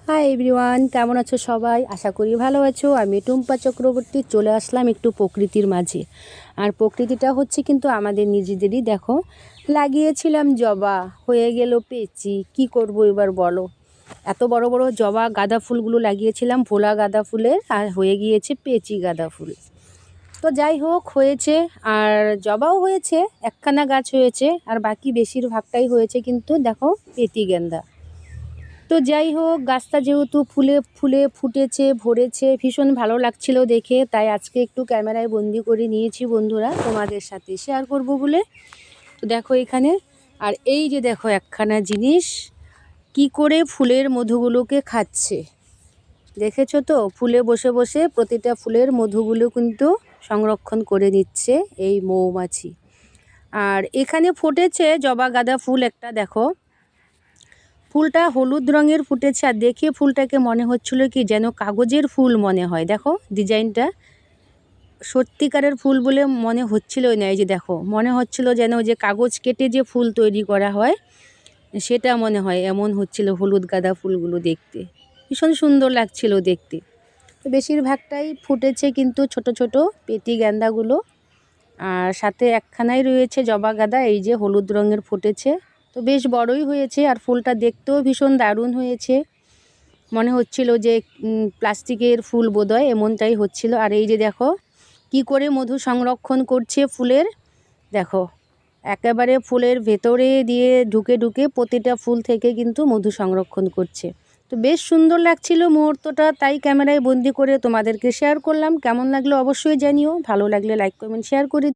Hi everyone, কেমন আছো সবাই? আশা করি ভালো আছো। আমি টুম্পা চক্রবর্তী চলে আসলাম একটু প্রকৃতির মাঝে। আর প্রকৃতিটা হচ্ছে কিন্তু আমাদের নিজেদেরই। দেখো, লাগিয়েছিলাম জবা, হয়ে গেল পেঁচি। কি করব এবার বলো? এত বড় বড় জবা গাঁদা ফুলগুলো লাগিয়েছিলাম, ভোলা গাঁদা ফুলের, আর হয়ে গিয়েছে পেঁচি গাঁদা ফুল। তো যাই হোক, হয়েছে। আর জবাও হয়েছে, একখানা গাছ হয়েছে, আর বাকি বেশিরভাগটাই হয়েছে কিন্তু দেখো পেঁতি গেন্দা। তো যাই হোক, গাছটা যেহেতু ফুলে ফুলে ফুটেছে, ভরেছে, ভীষণ ভালো লাগছিল দেখে, তাই আজকে একটু ক্যামেরায় বন্দি করে নিয়েছি বন্ধুরা, তোমাদের সাথে শেয়ার করব বলে। তো দেখো এখানে, আর এই যে দেখো একখানা জিনিস কি করে ফুলের মধুগুলোকে খাচ্ছে, দেখেছো তো? ফুলে বসে বসে প্রতিটা ফুলের মধুগুলো কিন্তু সংরক্ষণ করে নিচ্ছে এই মৌমাছি। আর এখানে ফুটেছে জবা গাঁদা ফুল একটা, দেখো ফুলটা হলুদ রঙের ফুটেছে, আর দেখে ফুলটাকে মনে হচ্ছিলো কি যেন কাগজের ফুল মনে হয়। দেখো ডিজাইনটা সত্যিকারের ফুল বলে মনে হচ্ছিলোই না। এই যে দেখো, মনে হচ্ছিল যেন যে কাগজ কেটে যে ফুল তৈরি করা হয় সেটা মনে হয়, এমন হচ্ছিল হলুদ গাঁদা ফুলগুলো দেখতে। ভীষণ সুন্দর লাগছিল দেখতে। তো বেশিরভাগটাই ফুটেছে কিন্তু ছোট ছোট পেতি গেন্দাগুলো, আর সাথে একখানাই রয়েছে জবা গাঁদা, এই যে হলুদ রঙের ফুটেছে। তো বেশ বড়ই হয়েছে, আর ফুলটা দেখতেও ভীষণ দারুণ হয়েছে। মনে হচ্ছিল যে প্লাস্টিকের ফুল বোধহয়, এমনটাই হচ্ছিল। আর এই যে দেখো কি করে মধু সংরক্ষণ করছে ফুলের, দেখো একেবারে ফুলের ভেতরে দিয়ে ঢুকে ঢুকে প্রতিটা ফুল থেকে কিন্তু মধু সংরক্ষণ করছে। তো বেশ সুন্দর লাগছিল মুহূর্তটা, তাই ক্যামেরায় বন্দি করে তোমাদেরকে শেয়ার করলাম। কেমন লাগলো অবশ্যই জানিও, ভালো লাগলে লাইক কমেন্ট শেয়ার করে